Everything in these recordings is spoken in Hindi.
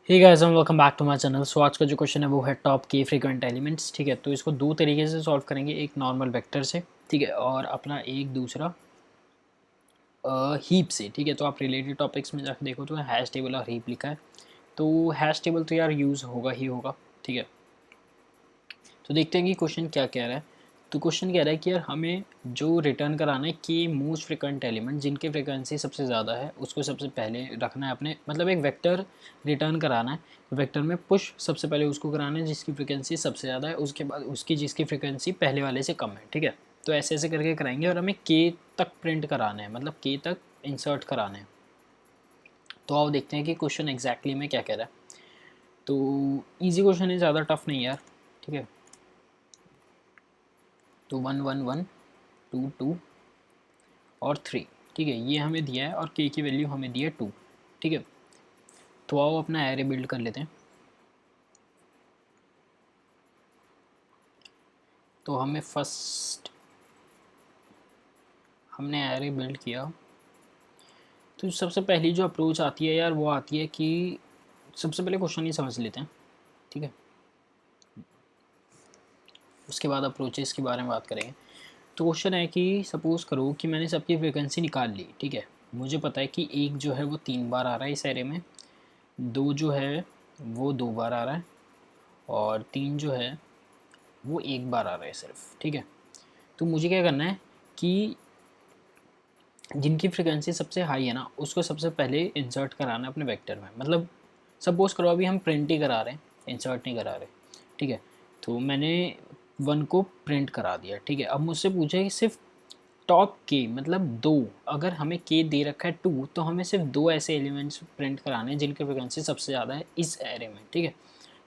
Hey guys and welcome back to my channel. So आज का जो क्वेश्चन है वो है टॉप के फ्रीक्वेंट एलिमेंट्स। ठीक है, तो इसको दो तरीके से सॉल्व करेंगे, एक नॉर्मल वेक्टर से, ठीक है, और अपना एक दूसरा हीप से। ठीक है, तो आप रिलेटेड टॉपिक्स में जाकर देखो तो हैश टेबल और हीप लिखा है, तो हैश टेबल तो यार यूज़ होगा ही होगा। ठीक है, तो देखते हैं कि क्वेश्चन क्या कह रहा है। तो क्वेश्चन कह रहा है कि यार हमें जो रिटर्न कराना है कि मोस्ट फ्रिक्वेंट एलिमेंट जिनके फ्रिक्वेंसी सबसे ज़्यादा है उसको सबसे पहले रखना है अपने, मतलब एक वेक्टर रिटर्न कराना है। वेक्टर में पुश सबसे पहले उसको कराना है जिसकी फ्रिक्वेंसी सबसे ज़्यादा है, उसके बाद उसकी जिसकी फ्रिक्वेंसी पहले वाले से कम है। ठीक है, तो ऐसे ऐसे करके कराएंगे और हमें के तक प्रिंट कराना है, मतलब के तक इंसर्ट कराना है। तो आओ देखते हैं कि क्वेश्चन एग्जैक्टली में क्या कह रहा है। तो ईजी क्वेश्चन है, ज़्यादा टफ नहीं यार। ठीक है, तो 1 1 1 2 2 और 3। ठीक है, ये हमें दिया है और के की वैल्यू हमें दी है 2। ठीक है, तो आओ अपना एरे बिल्ड कर लेते हैं। तो हमने एरे बिल्ड किया। तो सबसे पहली जो अप्रोच आती है यार वो आती है कि सबसे पहले क्वेश्चन ही समझ लेते हैं। ठीक है, उसके बाद अप्रोचेस के बारे में बात करेंगे। तो क्वेश्चन है कि सपोज़ करो कि मैंने सबकी फ्रिक्वेंसी निकाल ली। ठीक है, मुझे पता है कि एक जो है वो 3 बार आ रहा है इस एरे में, दो जो है वो 2 बार आ रहा है, और 3 जो है वो एक बार आ रहा है सिर्फ। ठीक है, तो मुझे क्या करना है कि जिनकी फ्रिक्वेंसी सबसे हाई है ना उसको सबसे पहले इंसर्ट कराना है अपने वेक्टर में। मतलब सपोज करो अभी हम प्रिंट ही करा रहे हैं, इंसर्ट नहीं करा रहे। ठीक है, तो मैंने 1 को प्रिंट करा दिया। ठीक है, अब मुझसे पूछे कि सिर्फ टॉप के मतलब दो, अगर हमें के दे रखा है 2 तो हमें सिर्फ दो ऐसे एलिमेंट्स प्रिंट कराने हैं जिनकी फ्रिक्वेंसी सबसे ज़्यादा है इस एरे में। ठीक है,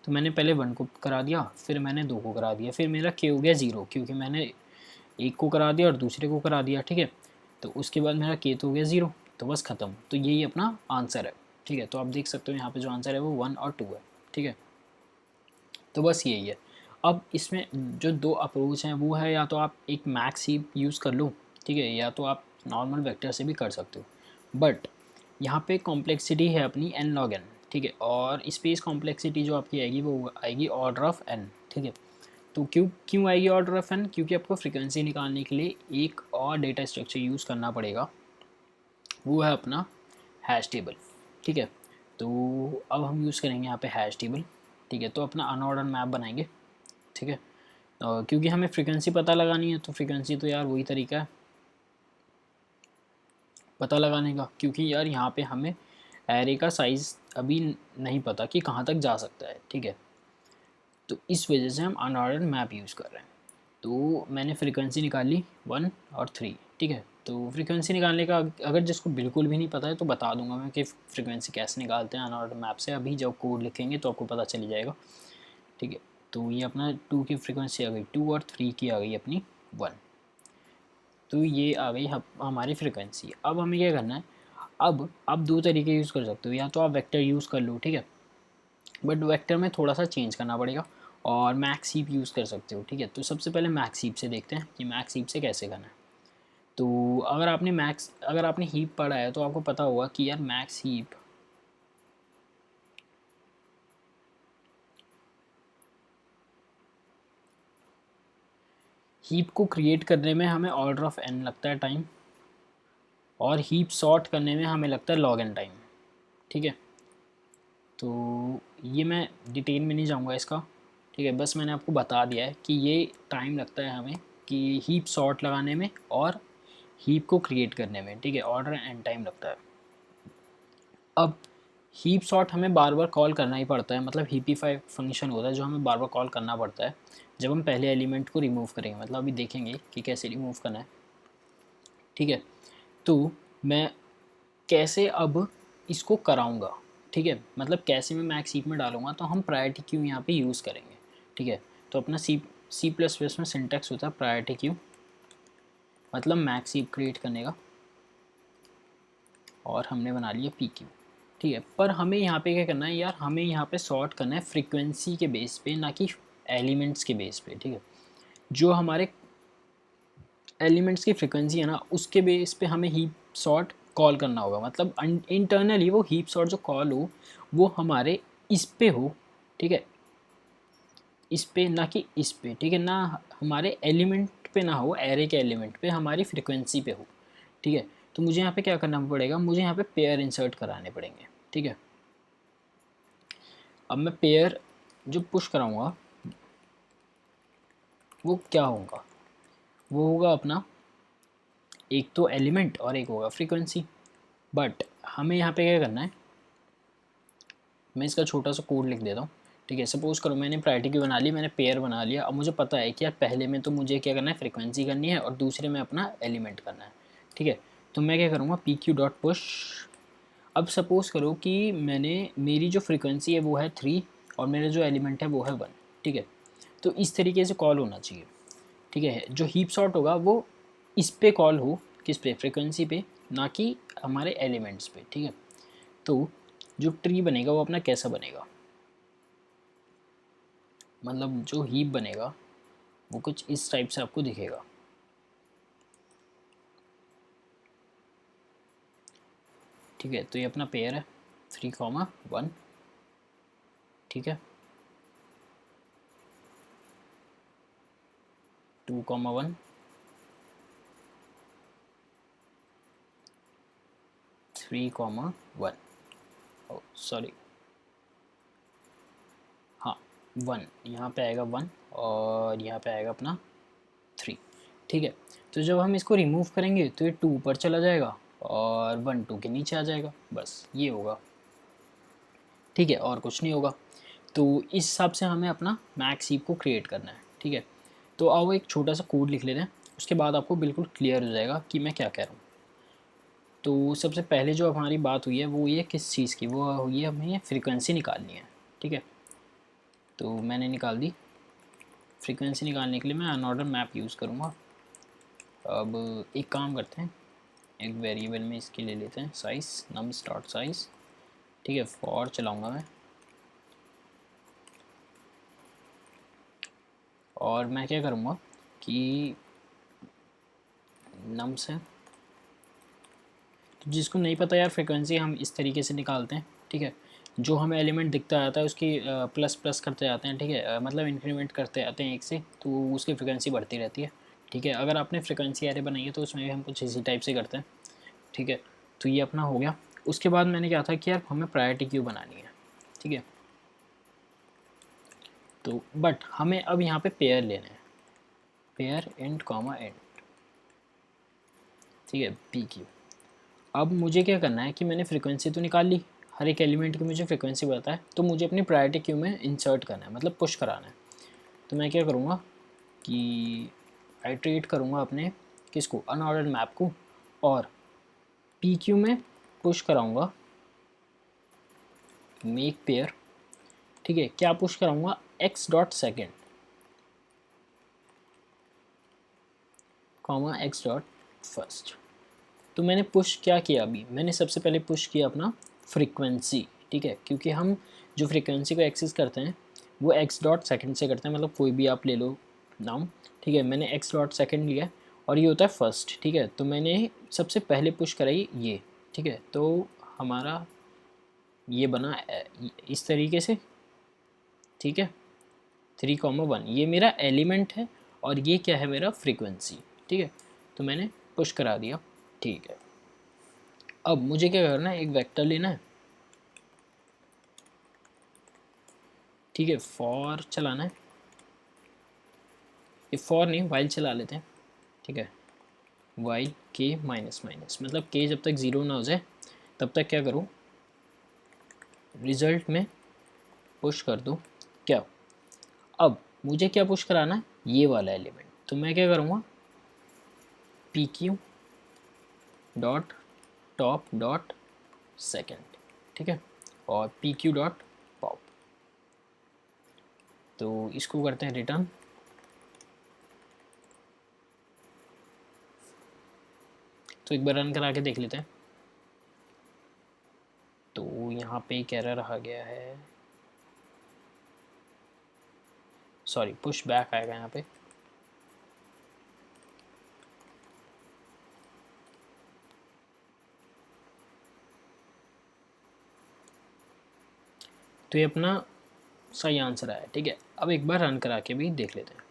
तो मैंने पहले 1 को करा दिया, फिर मैंने 2 को करा दिया, फिर मेरा के हो गया 0 क्योंकि मैंने एक को करा दिया और दूसरे को करा दिया। ठीक है, तो उसके बाद मेरा के तो हो गया 0, तो बस ख़त्म। तो यही अपना आंसर है। ठीक है, तो आप देख सकते हो यहाँ पे जो आंसर है वो 1 और 2 है। ठीक है, तो बस यही है। अब इसमें जो दो अप्रोच हैं वो है, या तो आप एक मैक्स हीप यूज़ कर लो, ठीक है, या तो आप नॉर्मल वेक्टर से भी कर सकते हो। बट यहाँ पे कॉम्प्लेक्सिटी है अपनी n log n। ठीक है, और स्पेस कॉम्प्लेक्सिटी जो आपकी आएगी वो आएगी ऑर्डर ऑफ n। ठीक है, तो क्यों क्यों आएगी ऑर्डर ऑफ n? क्योंकि आपको फ्रिक्वेंसी निकालने के लिए एक और डेटा स्ट्रक्चर यूज़ करना पड़ेगा, वो है अपना हैश टेबल। ठीक है, तो अब हम यूज़ करेंगे यहाँ पे हैश टेबल। ठीक है, तो अपना अनऑर्डर मैप बनाएंगे। ठीक है, क्योंकि हमें फ्रिक्वेंसी पता लगानी है, तो फ्रिक्वेंसी तो यार वही तरीका है पता लगाने का, क्योंकि यार यहाँ पे हमें एरे का साइज़ अभी नहीं पता कि कहाँ तक जा सकता है। ठीक है, तो इस वजह से हम अनऑर्डर मैप यूज़ कर रहे हैं। तो मैंने फ्रिक्वेंसी निकाली 1 और 3। ठीक है, तो फ्रिक्वेंसी निकालने का अगर जिसको बिल्कुल भी नहीं पता है तो बता दूंगा मैं कि फ्रिक्वेंसी कैसे निकालते हैं अनऑर्डर मैप से। अभी जब कोड लिखेंगे तो आपको पता चल जाएगा। ठीक है, तो ये अपना 2 की फ्रिक्वेंसी आ गई 2 और 3 की आ गई अपनी 1। तो ये आ गई हमारी फ्रिक्वेंसी। अब हमें क्या करना है, अब आप दो तरीके यूज़ कर सकते हो, या तो आप वेक्टर यूज़ कर लो। ठीक है, बट वेक्टर में थोड़ा सा चेंज करना पड़ेगा, और मैक्स हीप यूज़ कर सकते हो। ठीक है, तो सबसे पहले मैक्स हीप से देखते हैं कि मैक्स हीप से कैसे करना है। तो अगर आपने हीप पढ़ा है तो आपको पता होगा कि यार हीप को क्रिएट करने में हमें ऑर्डर ऑफ n लगता है टाइम, और हीप सॉर्ट करने में हमें लगता है log n टाइम। ठीक है, तो ये मैं डिटेल में नहीं जाऊंगा इसका। ठीक है, बस मैंने आपको बता दिया है कि ये टाइम लगता है हमें कि हीप सॉर्ट लगाने में और हीप को क्रिएट करने में। ठीक है, ऑर्डर एंड टाइम लगता है। अब हीप सॉर्ट हमें बार बार कॉल करना ही पड़ता है, मतलब हीपीफाई फंक्शन होता है जो हमें बार बार कॉल करना पड़ता है जब हम पहले एलिमेंट को रिमूव करेंगे। मतलब अभी देखेंगे कि कैसे रिमूव करना है। ठीक है, तो मैं कैसे अब इसको कराऊंगा। ठीक है, मतलब कैसे मैं मैक्स हीप में डालूंगा, तो हम प्रायोरिटी क्यू यहाँ पे यूज़ करेंगे। ठीक है, तो अपना सी प्लस प्लस में सिंटैक्स होता है प्रायोरिटी क्यू, मतलब मैक्स हीप क्रिएट करने का, और हमने बना लिया पी क्यू। ठीक है, पर हमें यहाँ पे क्या करना है यार, हमें यहाँ पे सॉर्ट करना है फ्रीक्वेंसी के बेस पे, ना कि एलिमेंट्स के बेस पे। ठीक है, जो हमारे एलिमेंट्स की फ्रीक्वेंसी है ना उसके बेस पे हमें हीप सॉर्ट कॉल करना होगा। मतलब इंटरनली वो हीप सॉर्ट जो कॉल हो वो हमारे इस पे हो, ठीक है, इस पे ना कि इस पे, ठीक है, ना हमारे एलिमेंट पे ना हो, एरे के एलिमेंट पे, हमारी फ्रिक्वेंसी पे हो, ठीक है। तो मुझे यहाँ पे क्या करना पड़ेगा, मुझे यहाँ पे पेयर इंसर्ट कराने पड़ेंगे, ठीक है। अब मैं पेयर जो पुश कराऊंगा वो क्या होगा, वो होगा अपना एक तो एलिमेंट और एक होगा फ्रीक्वेंसी। बट हमें यहाँ पे क्या करना है, मैं इसका छोटा सा कोड लिख देता हूँ, ठीक है। सपोज करो मैंने प्रायोरिटी की बना ली, मैंने पेयर बना लिया। अब मुझे पता है कि यार पहले में तो मुझे क्या करना है, फ्रीक्वेंसी करनी है, और दूसरे में अपना एलिमेंट करना है, ठीक है। तो मैं क्या करूँगा, पी क्यू डॉट पुश। अब सपोज़ करो कि मेरी जो फ्रीक्वेंसी है वो है 3 और मेरा जो एलिमेंट है वो है 1, ठीक है। तो इस तरीके से कॉल होना चाहिए, ठीक है। जो हीप सॉर्ट होगा वो इस पे कॉल हो, किस पे, फ्रीक्वेंसी पे, ना कि हमारे एलिमेंट्स पे, ठीक है। तो जो ट्री बनेगा वो अपना कैसा बनेगा, मतलब जो हीप बनेगा वो कुछ इस टाइप से आपको दिखेगा, ठीक है। तो ये अपना पेयर है 3, 1, ठीक है, 2, 1, 3, 1, ओ सॉरी, हाँ 1 यहाँ पे आएगा 1 और यहाँ पे आएगा अपना 3, ठीक है। तो जब हम इसको रिमूव करेंगे तो ये 2 ऊपर चला जाएगा और 1 2 के नीचे आ जाएगा, बस ये होगा, ठीक है, और कुछ नहीं होगा। तो इस हिसाब से हमें अपना मैक्स हीप को क्रिएट करना है, ठीक है। तो आओ एक छोटा सा कोड लिख लेते हैं, उसके बाद आपको बिल्कुल क्लियर हो जाएगा कि मैं क्या कह रहा हूँ। तो सबसे पहले जो हमारी बात हुई है वो ये किस चीज़ की, वो हुई है हमें फ्रीक्वेंसी निकालनी है, ठीक है। तो मैंने निकाल दी। फ्रीक्वेंसी निकालने के लिए मैं अनऑर्डर मैप यूज़ करूँगा। अब एक काम करते हैं, एक वेरिएबल में इसके ले लेते हैं साइज़, नम्स डॉट साइज़, ठीक है। फॉर चलाऊँगा मैं, और मैं क्या करूँगा कि नम्स है, तो जिसको नहीं पता यार फ्रिक्वेंसी हम इस तरीके से निकालते हैं, ठीक है। जो हमें एलिमेंट दिखता आता है उसकी प्लस प्लस करते जाते हैं, ठीक है, मतलब इंक्रीमेंट करते आते हैं एक से, तो उसकी फ्रिक्वेंसी बढ़ती रहती है, ठीक है। अगर आपने फ्रिक्वेंसी एरे बनाई है तो उसमें भी हम कुछ इसी टाइप से करते हैं, ठीक है। तो ये अपना हो गया। उसके बाद मैंने क्या था कि यार हमें प्रायोरिटी क्यू बनानी है, ठीक है। तो बट हमें अब यहाँ पे पेयर लेने हैं, पेयर इंट कॉमा इंट, ठीक है, पी क्यू। अब मुझे क्या करना है कि मैंने फ्रीक्वेंसी तो निकाल ली, हर एक एलिमेंट की मुझे फ्रीक्वेंसी पता है, तो मुझे अपनी प्रायोरिटी क्यू में इंसर्ट करना है, मतलब पुश कराना है। तो मैं क्या करूँगा कि आइट्रेट करूँगा अपने किसको, अनऑर्डर्ड मैप को, और पी क्यू में पुश कराऊँगा मेक पेयर, ठीक है। क्या पुश कराऊँगा, x dot second comma x dot first. तो मैंने पुश क्या किया, अभी मैंने सबसे पहले पुश किया अपना फ्रीक्वेंसी, ठीक है, क्योंकि हम जो फ्रीक्वेंसी को एक्सेस करते हैं वो एक्स डॉट सेकेंड से करते हैं, मतलब कोई भी आप ले लो नाम, ठीक है। मैंने एक्स डॉट सेकेंड लिया और ये होता है फर्स्ट, ठीक है। तो मैंने सबसे पहले पुश कराई ये, ठीक है। तो हमारा ये बना इस तरीके से, ठीक है, 3, 1 ये मेरा एलिमेंट है और ये क्या है, मेरा फ्रीक्वेंसी, ठीक है। तो मैंने पुश करा दिया, ठीक है। अब मुझे क्या करना है, एक वेक्टर लेना है, ठीक है, फॉर चलाना है, ये फॉर नहीं वाइल चला लेते हैं, ठीक है। वाइल के माइनस माइनस, मतलब के जब तक ज़ीरो ना हो जाए तब तक क्या करूँ, रिजल्ट में पुश कर दूँ क्या। अब मुझे क्या पुश कराना है, ये वाला एलिमेंट, तो मैं क्या करूँगा, P Q dot top dot second, ठीक है, और पी क्यू डॉट पॉप। तो इसको करते हैं रिटर्न। तो एक बार रन करा के देख लेते हैं। तो यहाँ पे एक एरर आ गया है, सॉरी पुश बैक आएगा यहाँ पे। तो ये अपना सही आंसर आया, ठीक है। अब एक बार रन करा के भी देख लेते हैं।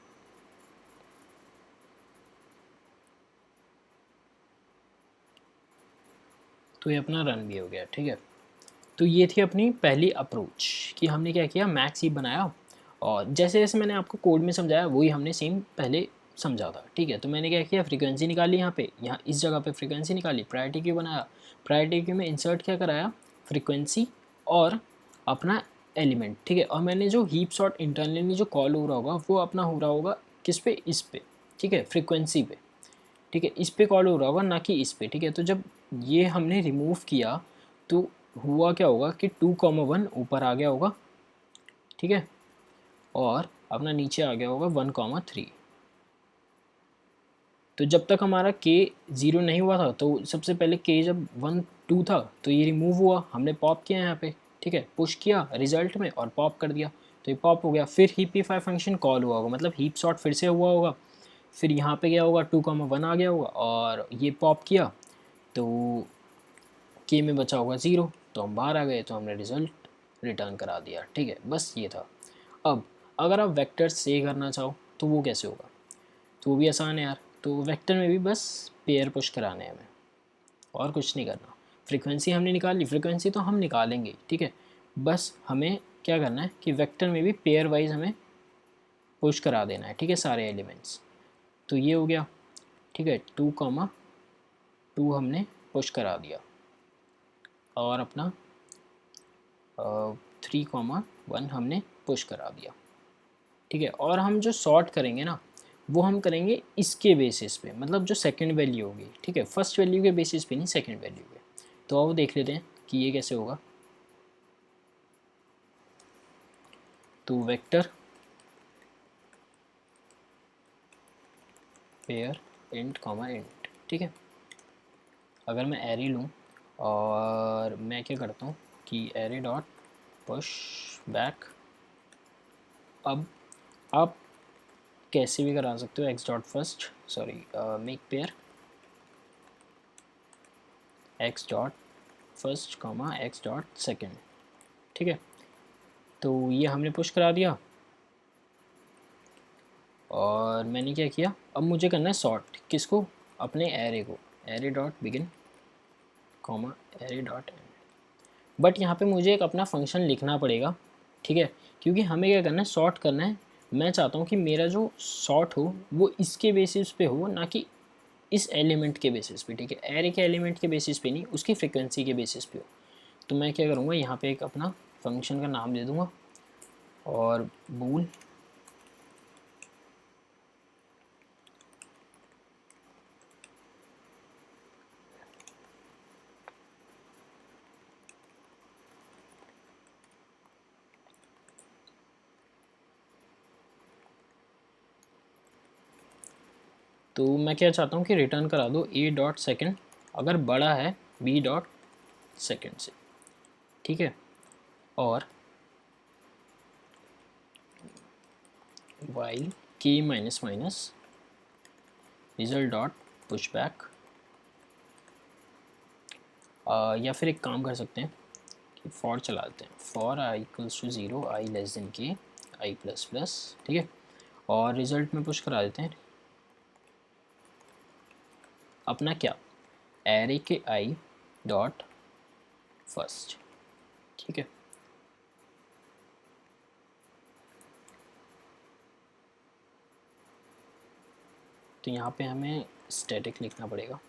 तो ये अपना रन भी हो गया, ठीक है। तो ये थी अपनी पहली अप्रोच कि हमने क्या किया, मैक्स हीप बनाया और जैसे जैसे मैंने आपको कोड में समझाया वही हमने सेम पहले समझा था, ठीक है। तो मैंने क्या किया, फ्रीक्वेंसी निकाली यहाँ पे, यहाँ इस जगह पे फ्रीक्वेंसी निकाली, प्रायोरिटी क्यू बनाया, प्रायोरिटी क्यू में इंसर्ट क्या कराया, फ्रीक्वेंसी और अपना एलिमेंट, ठीक है। और मैंने जो हीप सॉर्ट इंटरनली जो कॉल हो रहा होगा वो अपना हो रहा होगा किस पे, इस पे, ठीक है, फ्रीक्वेंसी पे, ठीक है, इस पे कॉल हो रहा होगा ना कि इस पे, ठीक है। तो जब ये हमने रिमूव किया तो हुआ क्या होगा कि 2,1 ऊपर आ गया होगा, ठीक है, और अपना नीचे आ गया होगा 1,3। तो जब तक हमारा के 0 नहीं हुआ था तो सबसे पहले के जब 1 2 था तो ये रिमूव हुआ, हमने पॉप किया यहाँ पे, ठीक है, पुश किया रिजल्ट में और पॉप कर दिया, तो ये पॉप हो गया। फिर हीपीफाई फंक्शन कॉल हुआ होगा, मतलब हीप सॉर्ट फिर से हुआ होगा, फिर यहाँ पे गया होगा 2,1 आ गया होगा और ये पॉप किया तो के में बचा होगा 0, तो हम बाहर आ गए, तो हमने रिज़ल्ट रिटर्न करा दिया, ठीक है। बस ये था। अब अगर आप वेक्टर से करना चाहो तो वो कैसे होगा, तो वो भी आसान है यार। तो वेक्टर में भी बस पेयर पुश कराने हैं हमें, और कुछ नहीं करना। फ्रीक्वेंसी हमने निकाल ली, फ्रीक्वेंसी तो हम निकालेंगे, ठीक है। बस हमें क्या करना है कि वेक्टर में भी पेयर वाइज हमें पुश करा देना है, ठीक है, सारे एलिमेंट्स। तो ये हो गया, ठीक है, 2,2 हमने पुश करा दिया और अपना 3,1 हमने पुश करा दिया, ठीक है। और हम जो सॉर्ट करेंगे ना वो हम करेंगे इसके बेसिस पे, मतलब जो सेकंड वैल्यू होगी, ठीक है, फर्स्ट वैल्यू के बेसिस पे नहीं, सेकंड वैल्यू पे। तो आओ देख लेते हैं कि ये कैसे होगा। तो vector pair int comma int, ठीक है। अगर मैं एरे लूँ और मैं क्या करता हूँ कि एरे डॉट पुश बैक, अब आप कैसे भी करा सकते हो, x dot first, sorry, make pair x dot first comma x dot second, ठीक है। तो ये हमने पुश करा दिया और मैंने क्या किया, अब मुझे करना है सॉर्ट, किसको, अपने एरे को, array dot begin comma array dot and. But यहाँ पे मुझे एक अपना फंक्शन लिखना पड़ेगा, ठीक है, क्योंकि हमें क्या करना है, सॉर्ट करना है। मैं चाहता हूँ कि मेरा जो सॉर्ट हो वो इसके बेसिस पे हो, ना कि इस एलिमेंट के बेसिस पे, ठीक है, एरे के एलिमेंट के बेसिस पे नहीं, उसकी फ्रिक्वेंसी के बेसिस पे हो। तो मैं क्या करूँगा, यहाँ पे एक अपना फंक्शन का नाम दे दूँगा और बूल, तो मैं क्या चाहता हूँ कि रिटर्न करा दो ए डॉट सेकेंड अगर बड़ा है बी डॉट सेकेंड से, ठीक है। और वाइल के minus minus result dot push back, या फिर एक काम कर सकते हैं कि फॉर चला देते हैं, for I equals to 0 I less than K I plus plus, ठीक है। और रिजल्ट में पुश करा देते हैं अपना क्या, एरे के आई डॉट फर्स्ट, ठीक है। तो यहाँ पे हमें स्टैटिक लिखना पड़ेगा,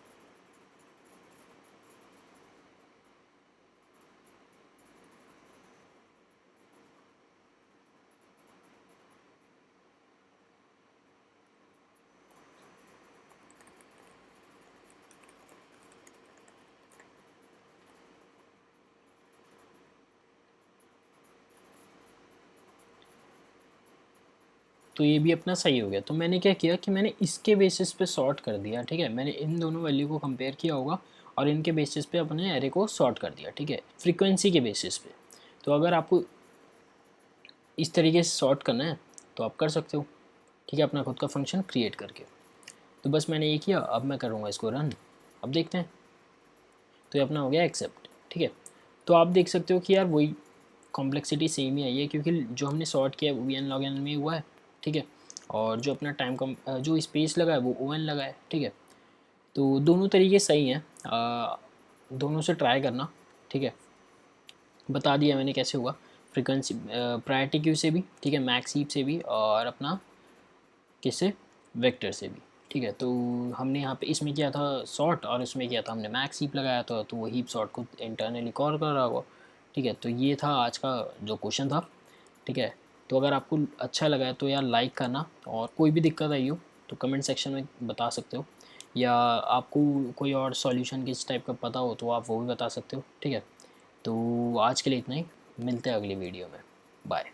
तो ये भी अपना सही हो गया। तो मैंने क्या किया कि मैंने इसके बेसिस पे सॉर्ट कर दिया, ठीक है, मैंने इन दोनों वैल्यू को कंपेयर किया होगा और इनके बेसिस पे अपने एरे को सॉर्ट कर दिया, ठीक है, फ्रीक्वेंसी के बेसिस पे। तो अगर आपको इस तरीके से सॉर्ट करना है तो आप कर सकते हो, ठीक है, अपना खुद का फंक्शन क्रिएट करके। तो बस मैंने ये किया, अब मैं करूँगा इसको रन, अब देखते हैं। तो ये अपना हो गया एक्सेप्ट, ठीक है। तो आप देख सकते हो कि यार वही कॉम्प्लेक्सिटी सेम ही आई है, क्योंकि जो हमने सॉर्ट किया है वो वी एन लॉग एन में हुआ है, ठीक है। और जो अपना टाइम कम जो स्पेस लगा है वो ओ एन लगा है, ठीक है। तो दोनों तरीके सही हैं, दोनों से ट्राई करना, ठीक है। बता दिया मैंने कैसे हुआ, फ्रिक्वेंसी प्रायोरिटी क्यू से भी, ठीक है, मैक्स हीप से भी, और अपना किससे, वेक्टर से भी, ठीक है। तो हमने यहाँ पे इसमें किया था सॉर्ट, और इसमें किया था हमने मैक्स हीप लगाया था, तो वो हीप सॉर्ट को इंटरनली कॉल कर रहा होगा, ठीक है। तो ये था आज का जो क्वेश्चन था, ठीक है। तो अगर आपको अच्छा लगा है तो यार लाइक करना, और कोई भी दिक्कत आई हो तो कमेंट सेक्शन में बता सकते हो, या आपको कोई और सॉल्यूशन किस टाइप का पता हो तो आप वो भी बता सकते हो, ठीक है। तो आज के लिए इतना ही, मिलते हैं अगली वीडियो में, बाय।